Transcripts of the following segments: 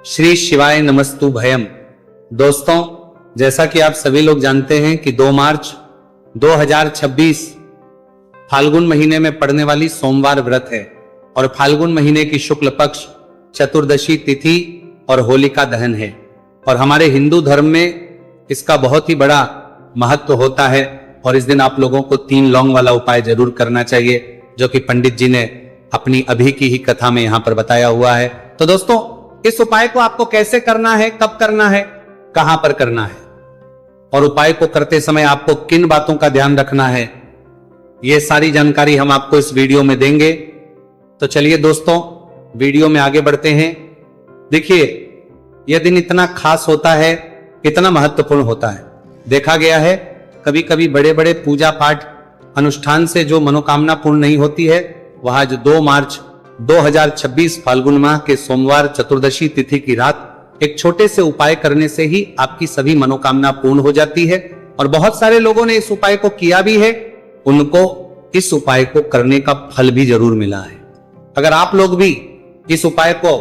श्री शिवाय नमस्तु भयम। दोस्तों, जैसा कि आप सभी लोग जानते हैं कि 2 मार्च 2026 फाल्गुन महीने में पड़ने वाली सोमवार व्रत है और फाल्गुन महीने की शुक्ल पक्ष चतुर्दशी तिथि और होलिका दहन है। और हमारे हिंदू धर्म में इसका बहुत ही बड़ा महत्व होता है और इस दिन आप लोगों को 3 लौंग वाला उपाय जरूर करना चाहिए, जो कि पंडित जी ने अपनी अभी की ही कथा में यहां पर बताया हुआ है। तो दोस्तों, इस उपाय को आपको कैसे करना है, कब करना है, कहां पर करना है और उपाय को करते समय आपको किन बातों का ध्यान रखना है, यह सारी जानकारी हम आपको इस वीडियो में देंगे। तो चलिए दोस्तों, वीडियो में आगे बढ़ते हैं। देखिए, यह दिन इतना खास होता है, इतना महत्वपूर्ण होता है। देखा गया है कभी कभी बड़े बड़े पूजा पाठ अनुष्ठान से जो मनोकामना पूर्ण नहीं होती है, वह जो 2 मार्च 2026 फाल्गुन माह के सोमवार चतुर्दशी तिथि की रात एक छोटे से उपाय करने से ही आपकी सभी मनोकामना पूर्ण हो जाती है। और बहुत सारे लोगों ने इस उपाय को किया भी है, उनको इस उपाय को करने का फल भी जरूर मिला है। अगर आप लोग भी इस उपाय को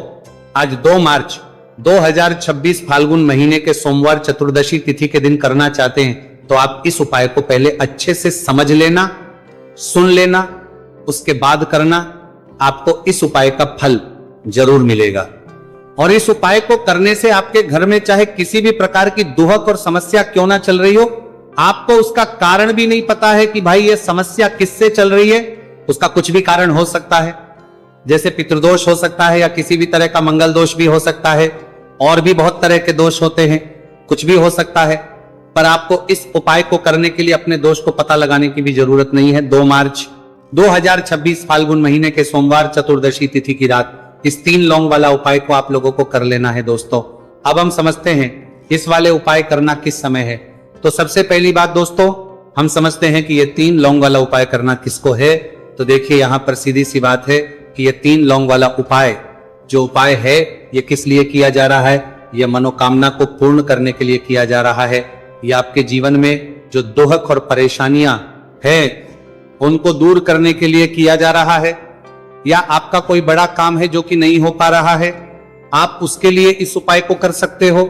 आज 2 मार्च 2026 फाल्गुन महीने के सोमवार चतुर्दशी तिथि के दिन करना चाहते हैं, तो आप इस उपाय को पहले अच्छे से समझ लेना, सुन लेना, उसके बाद करना। आपको इस उपाय का फल जरूर मिलेगा। और इस उपाय को करने से आपके घर में चाहे किसी भी प्रकार की दुहक और समस्या क्यों ना चल रही हो, आपको उसका कारण भी नहीं पता है कि भाई ये समस्या किससे चल रही है। उसका कुछ भी कारण हो सकता है, जैसे पितृदोष हो सकता है या किसी भी तरह का मंगल दोष भी हो सकता है, और भी बहुत तरह के दोष होते हैं, कुछ भी हो सकता है। पर आपको इस उपाय को करने के लिए अपने दोष को पता लगाने की भी जरूरत नहीं है। 2 मार्च 2026 फाल्गुन महीने के सोमवार चतुर्दशी तिथि की रात इस 3 लौंग वाला उपाय को आप लोगों को कर लेना है। दोस्तों, अब हम समझते हैं इस वाले उपाय करना किस समय है। तो सबसे पहली बात दोस्तों, हम समझते हैं कि ये 3 लौंग वाला उपाय करना किसको है। तो देखिए, यहां पर सीधी सी बात है कि ये 3 लौंग वाला उपाय जो उपाय है, ये किस लिए किया जा रहा है। यह मनोकामना को पूर्ण करने के लिए किया जा रहा है। यह आपके जीवन में जो दुहक और परेशानियां हैं उनको दूर करने के लिए किया जा रहा है, या आपका कोई बड़ा काम है जो कि नहीं हो पा रहा है, आप उसके लिए इस उपाय को कर सकते हो।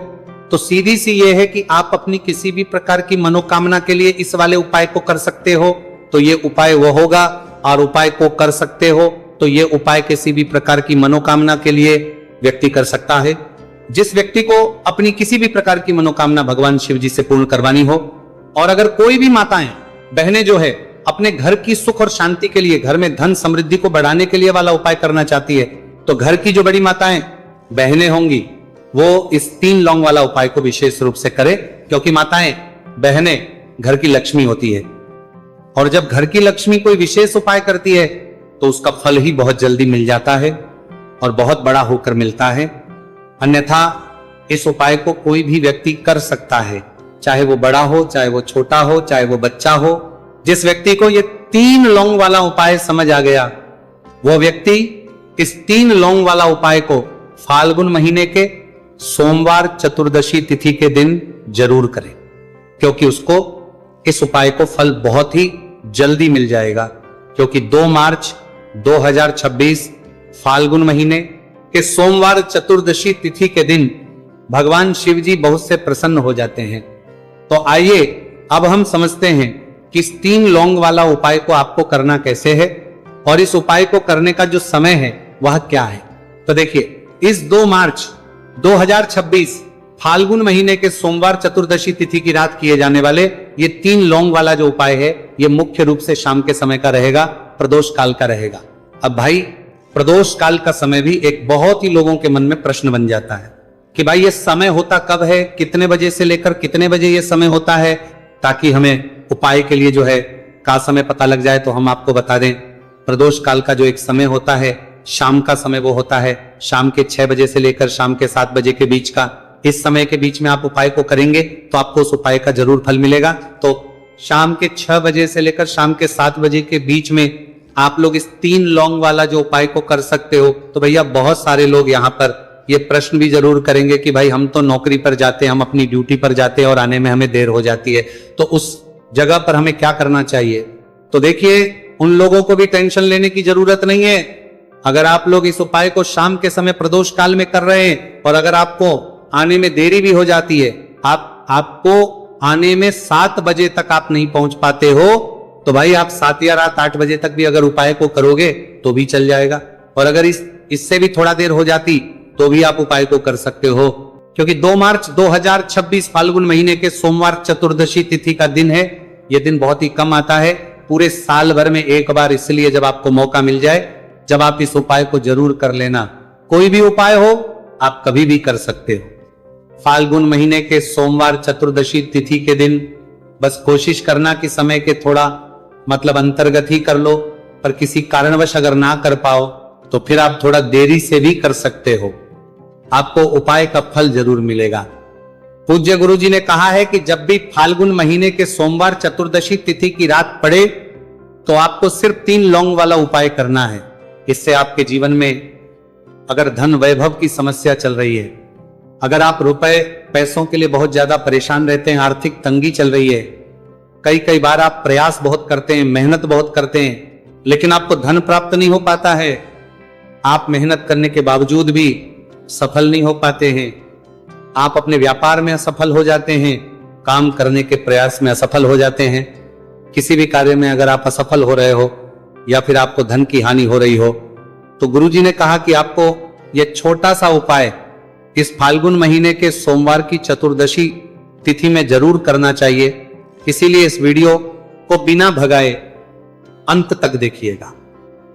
तो सीधी सी ये है कि आप अपनी किसी भी प्रकार की मनोकामना के लिए इस वाले उपाय को कर सकते हो, तो ये उपाय वो होगा। और उपाय को कर सकते हो तो ये उपाय किसी भी प्रकार की मनोकामना के लिए व्यक्ति कर सकता है। जिस व्यक्ति को अपनी किसी भी प्रकार की मनोकामना भगवान शिव जी से पूर्ण करवानी हो, और अगर कोई भी माताएं बहनें जो है अपने घर की सुख और शांति के लिए, घर में धन समृद्धि को बढ़ाने के लिए वाला उपाय करना चाहती है, तो घर की जो बड़ी माताएं बहनें होंगी वो इस 3 लौंग वाला उपाय को विशेष रूप से करें, क्योंकि माताएं बहनें घर की लक्ष्मी होती है। और जब घर की लक्ष्मी कोई विशेष उपाय करती है तो उसका फल ही बहुत जल्दी मिल जाता है और बहुत बड़ा होकर मिलता है। अन्यथा इस उपाय को कोई भी व्यक्ति कर सकता है, चाहे वो बड़ा हो, चाहे वो छोटा हो, चाहे वो बच्चा हो। जिस व्यक्ति को ये 3 लौंग वाला उपाय समझ आ गया, वो व्यक्ति इस 3 लौंग वाला उपाय को फाल्गुन महीने के सोमवार चतुर्दशी तिथि के दिन जरूर करे, क्योंकि उसको इस उपाय को फल बहुत ही जल्दी मिल जाएगा। क्योंकि 2 मार्च 2026 फाल्गुन महीने के सोमवार चतुर्दशी तिथि के दिन भगवान शिव जी बहुत से प्रसन्न हो जाते हैं। तो आइए अब हम समझते हैं कि इस 3 लौंग वाला उपाय को आपको करना कैसे है और इस उपाय को करने का जो समय है वह क्या है। तो देखिए, इस 2 मार्च 2026 फाल्गुन महीने के सोमवार चतुर्दशी तिथि की रात किए जाने वाले ये 3 लौंग वाला जो उपाय है, ये मुख्य रूप से शाम के समय का रहेगा, प्रदोष काल का रहेगा। अब भाई, प्रदोष काल का समय भी एक बहुत ही लोगों के मन में प्रश्न बन जाता है कि भाई ये समय होता कब है, कितने बजे से लेकर कितने बजे ये समय होता है, ताकि हमें उपाय के लिए जो है का समय पता लग जाए। तो हम आपको बता दें, प्रदोष काल का जो एक समय होता है, शाम का समय वो होता है शाम के 6 बजे से लेकर शाम के 7 बजे के बीच का। इस समय के बीच में आप उपाय को करेंगे तो आपको उस उपाय का जरूर फल मिलेगा। तो शाम के 6 बजे से लेकर शाम के 7 बजे के बीच में आप लोग इस 3 लौंग वाला जो उपाय को कर सकते हो। तो भैया, बहुत सारे लोग यहाँ पर ये प्रश्न भी जरूर करेंगे कि भाई हम तो नौकरी पर जाते हैं, हम अपनी ड्यूटी पर जाते हैं और आने में हमें देर हो जाती है, तो उस जगह पर हमें क्या करना चाहिए। तो देखिए, उन लोगों को भी टेंशन लेने की जरूरत नहीं है। अगर आप लोग इस उपाय को शाम के समय प्रदोष काल में कर रहे हैं और अगर आपको आने में देरी भी हो जाती है, आपको आने में 7 बजे तक आप नहीं पहुंच पाते हो, तो भाई आप 7 या रात 8 बजे तक भी अगर उपाय को करोगे तो भी चल जाएगा। और अगर इससे भी थोड़ा देर हो जाती तो भी आप उपाय को कर सकते हो, क्योंकि 2 मार्च 2026 फाल्गुन महीने के सोमवार चतुर्दशी तिथि का दिन है। यह दिन बहुत ही कम आता है, पूरे साल भर में एक बार, इसलिए जब आपको मौका मिल जाए, जब आप इस उपाय को जरूर कर लेना। कोई भी उपाय हो आप कभी भी कर सकते हो। फाल्गुन महीने के सोमवार चतुर्दशी तिथि के दिन बस कोशिश करना कि समय के थोड़ा अंतर्गत ही कर लो, पर किसी कारणवश अगर ना कर पाओ तो फिर आप थोड़ा देरी से भी कर सकते हो, आपको उपाय का फल जरूर मिलेगा। पूज्य गुरु जी ने कहा है कि जब भी फाल्गुन महीने के सोमवार चतुर्दशी तिथि की रात पड़े तो आपको सिर्फ 3 लौंग वाला उपाय करना है। इससे आपके जीवन में अगर धन वैभव की समस्या चल रही है, अगर आप रुपए पैसों के लिए बहुत ज्यादा परेशान रहते हैं, आर्थिक तंगी चल रही है, कई बार आप प्रयास बहुत करते हैं, मेहनत बहुत करते हैं, लेकिन आपको धन प्राप्त नहीं हो पाता है, आप मेहनत करने के बावजूद भी सफल नहीं हो पाते हैं, आप अपने व्यापार में असफल हो जाते हैं, काम करने के प्रयास में असफल हो जाते हैं, किसी भी कार्य में अगर आप असफल हो रहे हो या फिर आपको धन की हानि हो रही हो, तो गुरुजी ने कहा कि आपको यह छोटा सा उपाय इस फाल्गुन महीने के सोमवार की चतुर्दशी तिथि में जरूर करना चाहिए। इसीलिए इस वीडियो को बिना भगाए अंत तक देखिएगा,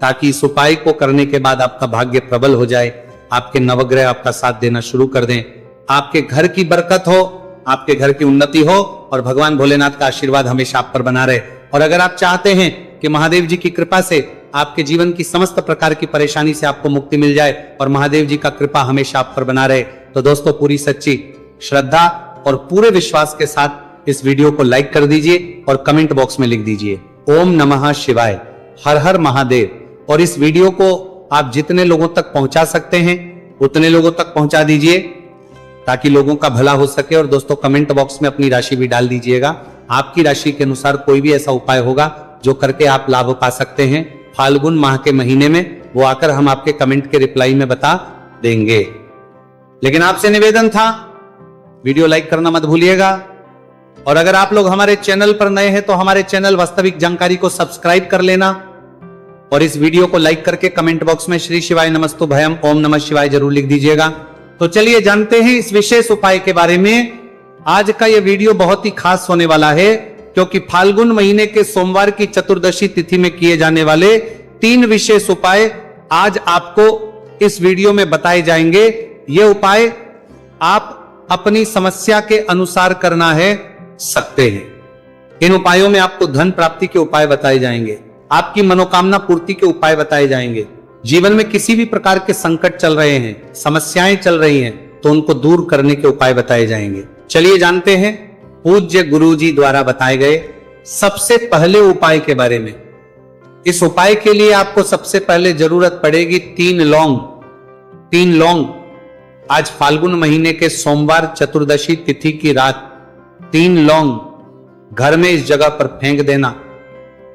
ताकि इस उपाय को करने के बाद आपका भाग्य प्रबल हो जाए, आपके नवग्रह आपका साथ देना शुरू कर दें, आपके घर की बरकत हो, आपके घर की उन्नति हो और भगवान भोलेनाथ का आशीर्वाद हमेशा आप पर बना रहे। और अगर आप चाहते हैं कि महादेव जी की कृपा से आपके जीवन की समस्त प्रकार की परेशानी से आपको मुक्ति मिल जाए और महादेव जी का कृपा हमेशा आप पर बना रहे, तो दोस्तों पूरी सच्ची श्रद्धा और पूरे विश्वास के साथ इस वीडियो को लाइक कर दीजिए और कमेंट बॉक्स में लिख दीजिए ओम नमः शिवाय, हर हर महादेव। और इस वीडियो को आप जितने लोगों तक पहुंचा सकते हैं उतने लोगों तक पहुंचा दीजिए, ताकि लोगों का भला हो सके। और दोस्तों कमेंट बॉक्स में अपनी राशि भी डाल दीजिएगा, आपकी राशि के अनुसार कोई भी ऐसा उपाय होगा जो करके आप लाभ पा सकते हैं फाल्गुन माह के महीने में, वो आकर हम आपके कमेंट के रिप्लाई में बता देंगे। लेकिन आपसे निवेदन था, वीडियो लाइक करना मत भूलिएगा। और अगर आप लोग हमारे चैनल पर नए हैं तो हमारे चैनल वास्तविक जानकारी को सब्सक्राइब कर लेना और इस वीडियो को लाइक करके कमेंट बॉक्स में श्री शिवाय नमस्तु भयम ओम नमः शिवाय जरूर लिख दीजिएगा। तो चलिए जानते हैं इस विशेष उपाय के बारे में। आज का यह वीडियो बहुत ही खास होने वाला है, क्योंकि फाल्गुन महीने के सोमवार की चतुर्दशी तिथि में किए जाने वाले 3 विशेष उपाय आज आपको इस वीडियो में बताए जाएंगे। ये उपाय आप अपनी समस्या के अनुसार करना है सकते हैं। इन उपायों में आपको धन प्राप्ति के उपाय बताए जाएंगे, आपकी मनोकामना पूर्ति के उपाय बताए जाएंगे। जीवन में किसी भी प्रकार के संकट चल रहे हैं, समस्याएं चल रही हैं, तो उनको दूर करने के उपाय बताए जाएंगे। चलिए जानते हैं पूज्य गुरुजी द्वारा बताए गए सबसे पहले उपाय के बारे में। इस उपाय के लिए आपको सबसे पहले जरूरत पड़ेगी 3 लौंग। 3 लौंग आज फाल्गुन महीने के सोमवार चतुर्दशी तिथि की रात 3 लौंग घर में इस जगह पर फेंक देना।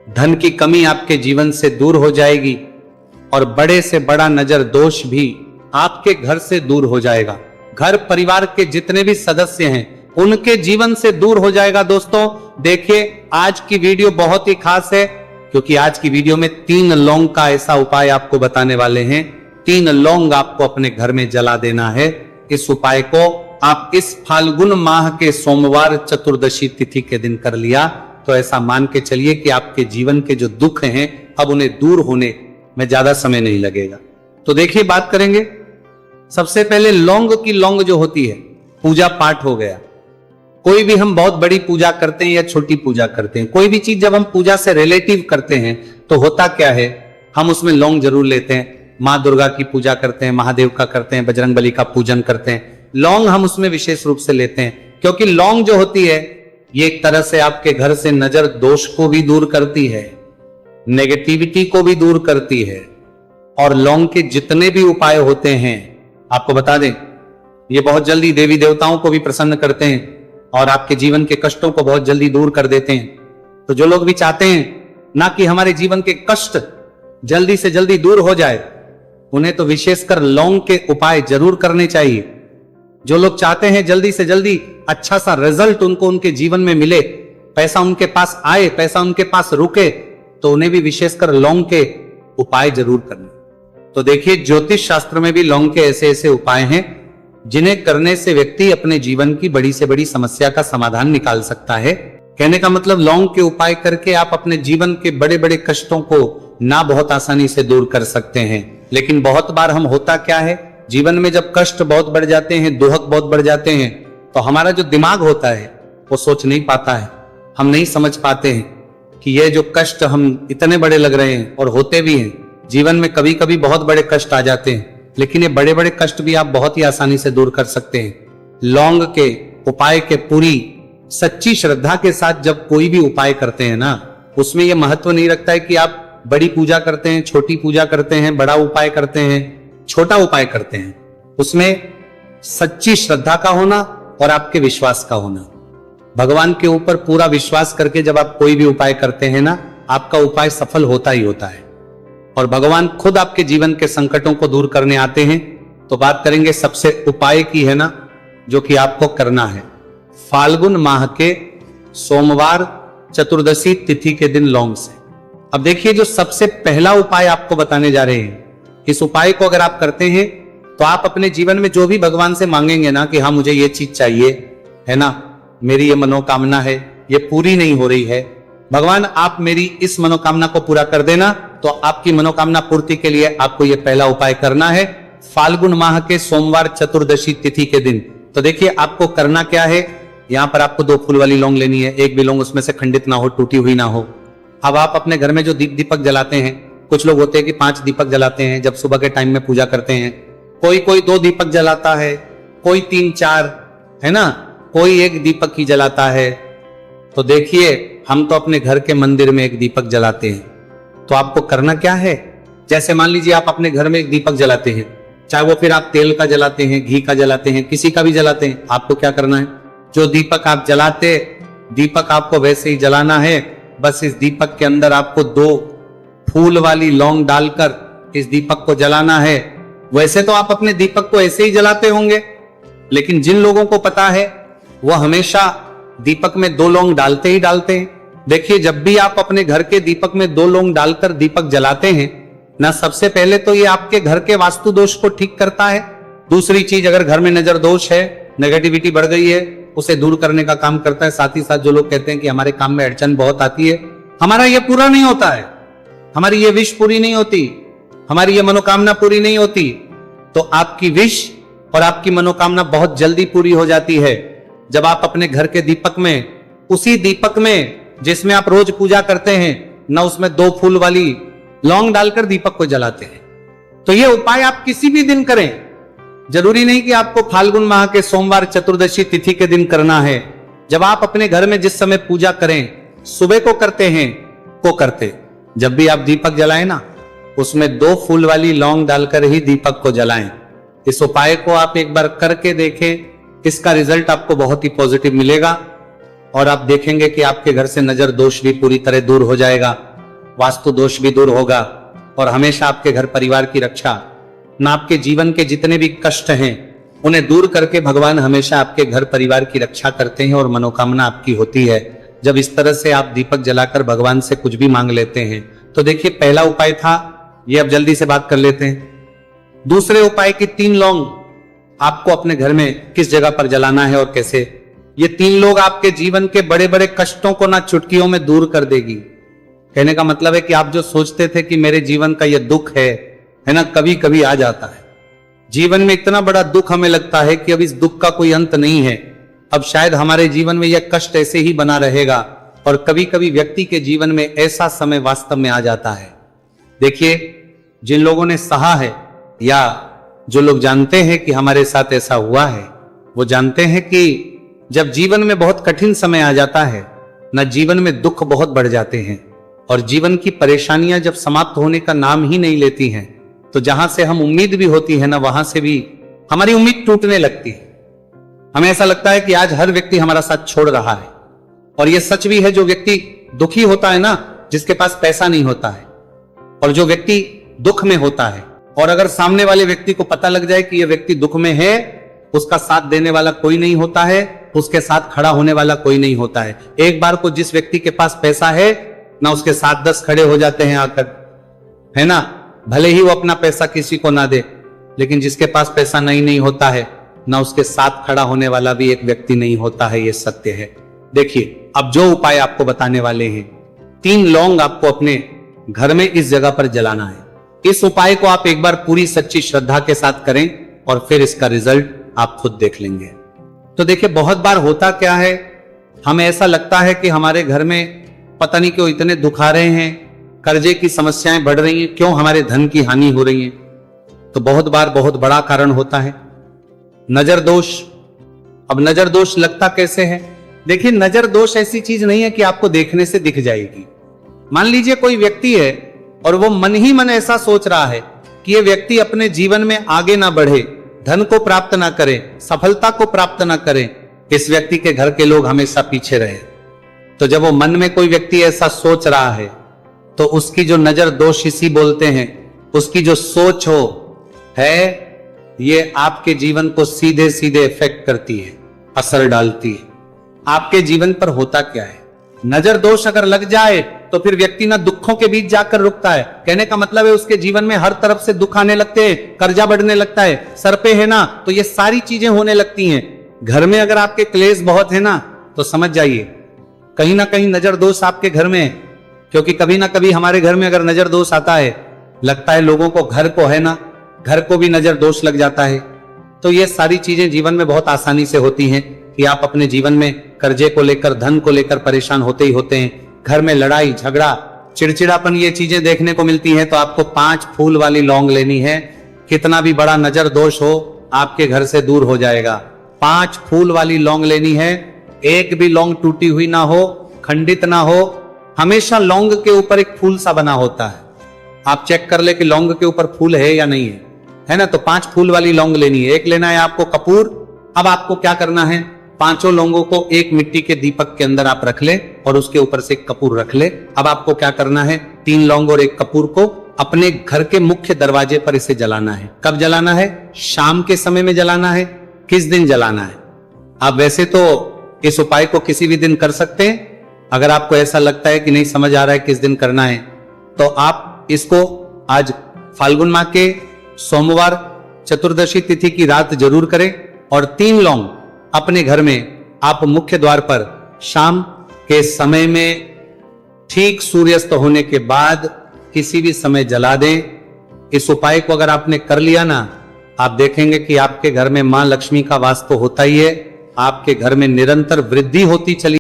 धन की कमी आपके जीवन से दूर हो जाएगी और बड़े से बड़ा नजर दोष भी आपके घर से दूर हो जाएगा। घर परिवार के जितने भी सदस्य हैं उनके जीवन से दूर हो जाएगा। दोस्तों देखिए आज की वीडियो बहुत ही खास है, क्योंकि आज की वीडियो में 3 लौंग का ऐसा उपाय आपको बताने वाले हैं। 3 लौंग आपको अपने घर में जला देना है। इस उपाय को आप इस फाल्गुन माह के सोमवार चतुर्दशी तिथि के दिन कर लिया तो ऐसा मान के चलिए कि आपके जीवन के जो दुख हैं अब उन्हें दूर होने में ज्यादा समय नहीं लगेगा। तो देखिए बात करेंगे सबसे पहले लौंग की। लौंग जो होती है पूजा पाठ हो गया, कोई भी हम बहुत बड़ी पूजा करते हैं या छोटी पूजा करते हैं, कोई भी चीज जब हम पूजा से रिलेटिव करते हैं तो होता क्या है, हम उसमें लौंग जरूर लेते हैं। माँ दुर्गा की पूजा करते हैं, महादेव का करते हैं, बजरंगबली का पूजन करते हैं, लौंग हम उसमें विशेष रूप से लेते हैं, क्योंकि लौंग जो होती है ये एक तरह से आपके घर से नजर दोष को भी दूर करती है, नेगेटिविटी को भी दूर करती है। और लौंग के जितने भी उपाय होते हैं आपको बता दें, ये बहुत जल्दी देवी देवताओं को भी प्रसन्न करते हैं और आपके जीवन के कष्टों को बहुत जल्दी दूर कर देते हैं। तो जो लोग भी चाहते हैं ना कि हमारे जीवन के कष्ट जल्दी से जल्दी दूर हो जाए, उन्हें तो विशेषकर लौंग के उपाय जरूर करने चाहिए। जो लोग चाहते हैं जल्दी से जल्दी अच्छा सा रिजल्ट उनको उनके जीवन में मिले, पैसा उनके पास आए, पैसा उनके पास रुके, तो उन्हें भी विशेषकर लौंग के उपाय जरूर करने। तो देखिए, ज्योतिष शास्त्र में भी लौंग के ऐसे ऐसे उपाय हैं जिन्हें करने से व्यक्ति अपने जीवन की बड़ी से बड़ी समस्या का समाधान निकाल सकता है। कहने का मतलब लौंग के उपाय करके आप अपने जीवन के बड़े बड़े कष्टों को ना बहुत आसानी से दूर कर सकते हैं। लेकिन बहुत बार हम होता क्या है, जीवन में जब कष्ट बहुत बढ़ जाते हैं, दुहक बहुत बढ़ जाते हैं, तो हमारा जो दिमाग होता है वो सोच नहीं पाता है, हम नहीं समझ पाते हैं कि ये जो कष्ट हम इतने बड़े लग रहे हैं, और होते भी हैं जीवन में कभी कभी बहुत बड़े कष्ट आ जाते हैं, लेकिन ये बड़े बड़े कष्ट भी आप बहुत ही आसानी से दूर कर सकते हैं। लौंग के उपाय के पूरी सच्ची श्रद्धा के साथ जब कोई भी उपाय करते हैं ना, उसमें यह महत्व नहीं रखता है कि आप बड़ी पूजा करते हैं, छोटी पूजा करते हैं, बड़ा उपाय करते हैं, छोटा उपाय करते हैं। उसमें सच्ची श्रद्धा का होना और आपके विश्वास का होना। भगवान के ऊपर पूरा विश्वास करके जब आप कोई भी उपाय करते हैं ना, आपका उपाय सफल होता ही होता है, और भगवान खुद आपके जीवन के संकटों को दूर करने आते हैं। तो बात करेंगे सबसे उपाय की, है ना, जो कि आपको करना है फाल्गुन माह के सोमवार चतुर्दशी तिथि के दिन लौंग से। अब देखिए, जो सबसे पहला उपाय आपको बताने जा रहे हैं, इस उपाय को अगर आप करते हैं तो आप अपने जीवन में जो भी भगवान से मांगेंगे ना कि हाँ मुझे ये चीज चाहिए, है ना, मेरी ये मनोकामना है, ये पूरी नहीं हो रही है, भगवान आप मेरी इस मनोकामना को पूरा कर देना। तो आपकी मनोकामना पूर्ति के लिए आपको ये पहला उपाय करना है फाल्गुन माह के सोमवार चतुर्दशी तिथि के दिन। तो देखिए, आपको करना क्या है, यहां पर आपको 2 फूल वाली लौंग लेनी है, एक भी लौंग उसमें से खंडित ना हो, टूटी हुई ना हो। अब आप अपने घर में जो दीपक जलाते हैं, कुछ लोग होते हैं कि 5 दीपक जलाते हैं जब सुबह के टाइम में पूजा करते हैं, कोई 2 दीपक जलाता है, कोई 3-4, है ना, कोई 1 दीपक ही जलाता है। तो देखिए, हम तो अपने घर के मंदिर में 1 दीपक जलाते हैं। तो आपको करना क्या है, जैसे मान लीजिए आप अपने घर में 1 दीपक जलाते हैं, चाहे वो फिर आप तेल का जलाते हैं, घी का जलाते हैं, किसी का भी जलाते हैं, आपको क्या करना है, जो दीपक आप जलाते, दीपक आपको वैसे ही जलाना है। बस इस दीपक के अंदर आपको 2 फूल वाली लौंग डालकर इस दीपक को जलाना है। वैसे तो आप अपने दीपक को ऐसे ही जलाते होंगे, लेकिन जिन लोगों को पता है वह हमेशा दीपक में 2 लौंग डालते ही डालते हैं। देखिए, जब भी आप अपने घर के दीपक में 2 लौंग डालकर दीपक जलाते हैं ना, सबसे पहले तो ये आपके घर के वास्तु दोष को ठीक करता है। दूसरी चीज, अगर घर में नजर दोष है, नेगेटिविटी बढ़ गई है, उसे दूर करने का काम करता है। साथ ही साथ जो लोग कहते हैं कि हमारे काम में अड़चन बहुत आती है, हमारा ये पूरा नहीं होता है, हमारी ये विश पूरी नहीं होती, हमारी ये मनोकामना पूरी नहीं होती, तो आपकी विश और आपकी मनोकामना बहुत जल्दी पूरी हो जाती है जब आप अपने घर के दीपक में, उसी दीपक में जिसमें आप रोज पूजा करते हैं ना, उसमें 2 फूल वाली लौंग डालकर दीपक को जलाते हैं। तो ये उपाय आप किसी भी दिन करें, जरूरी नहीं कि आपको फाल्गुन माह के सोमवार चतुर्दशी तिथि के दिन करना है। जब आप अपने घर में जिस समय पूजा करें, सुबह को करते हैं, को करते, जब भी आप दीपक जलाएं ना, उसमें 2 फूल वाली लौंग डालकर ही दीपक को जलाएं। इस उपाय को आप एक बार करके देखें, इसका रिजल्ट आपको बहुत ही पॉजिटिव मिलेगा, और आप देखेंगे कि आपके घर से नजर दोष भी पूरी तरह दूर हो जाएगा, वास्तु दोष भी दूर होगा, और हमेशा आपके घर परिवार की रक्षा, ना आपके जीवन के जितने भी कष्ट हैं उन्हें दूर करके भगवान हमेशा आपके घर परिवार की रक्षा करते हैं और मनोकामना आपकी होती है जब इस तरह से आप दीपक जलाकर भगवान से कुछ भी मांग लेते हैं। तो देखिए, पहला उपाय था ये, अब जल्दी से बात कर लेते हैं। दूसरे उपाय की 3 लौंग आपको अपने घर में किस जगह पर जलाना है और कैसे। ये 3 लोग आपके जीवन के बड़े बड़े कष्टों को ना चुटकियों में दूर कर देगी। कहने का मतलब है कि आप जो सोचते थे कि मेरे जीवन का ये दुख है ना, कभी कभी आ जाता है। जीवन में इतना बड़ा दुख हमें लगता है कि अब इस दुख का कोई अंत नहीं है, अब शायद हमारे जीवन में यह कष्ट ऐसे ही बना रहेगा, और कभी कभी व्यक्ति के जीवन में ऐसा समय वास्तव में आ जाता है। देखिए, जिन लोगों ने सहा है या जो लोग जानते हैं कि हमारे साथ ऐसा हुआ है, वो जानते हैं कि जब जीवन में बहुत कठिन समय आ जाता है ना, जीवन में दुख बहुत बढ़ जाते हैं, और जीवन की परेशानियां जब समाप्त होने का नाम ही नहीं लेती हैं, तो जहां से हम उम्मीद भी होती है ना, वहां से भी हमारी उम्मीद टूटने लगती है। हमें ऐसा लगता है कि आज हर व्यक्ति हमारा साथ छोड़ रहा है, और यह सच भी है। जो व्यक्ति दुखी होता है ना, जिसके पास पैसा नहीं होता है, और जो व्यक्ति दुख में होता है, और अगर सामने वाले व्यक्ति को पता लग जाए कि यह व्यक्ति दुख में है, उसका साथ देने वाला कोई नहीं होता है, उसके साथ खड़ा होने वाला कोई नहीं होता है। एक बार को जिस व्यक्ति के पास पैसा है ना, उसके साथ 10 खड़े हो जाते हैं आकर, है ना, भले ही वो अपना पैसा किसी को ना दे, लेकिन जिसके पास पैसा नहीं होता है ना, उसके साथ खड़ा होने वाला भी एक व्यक्ति नहीं होता है। ये सत्य है। देखिए, अब जो उपाय आपको बताने वाले हैं, 3 लौंग आपको अपने घर में इस जगह पर जलाना है। इस उपाय को आप एक बार पूरी सच्ची श्रद्धा के साथ करें और फिर इसका रिजल्ट आप खुद देख लेंगे। तो देखिए, बहुत बार होता क्या है, हमें ऐसा लगता है कि हमारे घर में पता नहीं क्यों इतने दुख आ रहे हैं, कर्जे की समस्याएं बढ़ रही हैं, क्यों हमारे धन की हानि हो रही है। तो बहुत बार बहुत बड़ा कारण होता है नजर दोष। अब नजर दोष लगता कैसे है? देखिए, नजर दोष ऐसी चीज नहीं है कि आपको देखने से दिख जाएगी। मान लीजिए कोई व्यक्ति है और वो मन ही मन ऐसा सोच रहा है कि ये व्यक्ति अपने जीवन में आगे ना बढ़े, धन को प्राप्त ना करे, सफलता को प्राप्त ना करे, इस व्यक्ति के घर के लोग हमेशा पीछे रहे। तो जब वो मन में कोई व्यक्ति ऐसा सोच रहा है, तो उसकी जो नजर दोष इसी बोलते हैं, उसकी जो सोच हो है, ये आपके जीवन को सीधे सीधे इफेक्ट करती है, असर डालती है। आपके जीवन पर होता क्या है, नजर दोष अगर लग जाए तो फिर व्यक्ति ना दुखों के बीच जाकर रुकता है। कहने का मतलब है उसके जीवन में हर तरफ से दुख आने लगते हैं, कर्जा बढ़ने लगता है, सर पे है ना, तो ये सारी चीजें होने लगती हैं। घर में अगर आपके क्लेश बहुत है ना, तो समझ जाइए कहीं ना कहीं नजर दोष आपके घर में है। क्योंकि कभी ना कभी हमारे घर में अगर नजर दोष आता है, लगता है लोगों को, घर को है ना, घर को भी नजर दोष लग जाता है। तो ये सारी चीजें जीवन में बहुत आसानी से होती हैं कि आप अपने जीवन में कर्जे को लेकर, धन को लेकर परेशान होते ही होते हैं। घर में लड़ाई झगड़ा, चिड़चिड़ापन, ये चीजें देखने को मिलती हैं। तो आपको 5 फूल वाली लौंग लेनी है। कितना भी बड़ा नजर दोष हो, आपके घर से दूर हो जाएगा। 5 फूल वाली लौंग लेनी है। एक भी लौंग टूटी हुई ना हो, खंडित ना हो। हमेशा लौंग के ऊपर एक फूल सा बना होता है। आप चेक कर ले कि लौंग के ऊपर फूल है या नहीं है ना। तो 5 फूल वाली लौंग लेनी है। एक लेना है आपको कपूर। अब आपको क्या करना है, 5 लौंगों को एक मिट्टी के दीपक के अंदर आप रख ले और उसके ऊपर से एक कपूर रख ले। अब आपको क्या करना है, 3 लौंग और एक कपूर को अपने घर के मुख्य दरवाजे पर इसे जलाना है। कब जलाना है? शाम के समय में जलाना है। किस दिन जलाना है? आप वैसे तो इस उपाय को किसी भी दिन कर सकते हैं। अगर आपको ऐसा लगता है कि नहीं समझ आ रहा है किस दिन करना है, तो आप इसको आज फाल्गुन माह के सोमवार चतुर्दशी तिथि की रात जरूर करें। और 3 लौंग अपने घर में आप मुख्य द्वार पर शाम के समय में ठीक सूर्यास्त होने के बाद किसी भी समय जला दें। इस उपाय को अगर आपने कर लिया ना, आप देखेंगे कि आपके घर में मां लक्ष्मी का वास तो होता ही है, आपके घर में निरंतर वृद्धि होती चली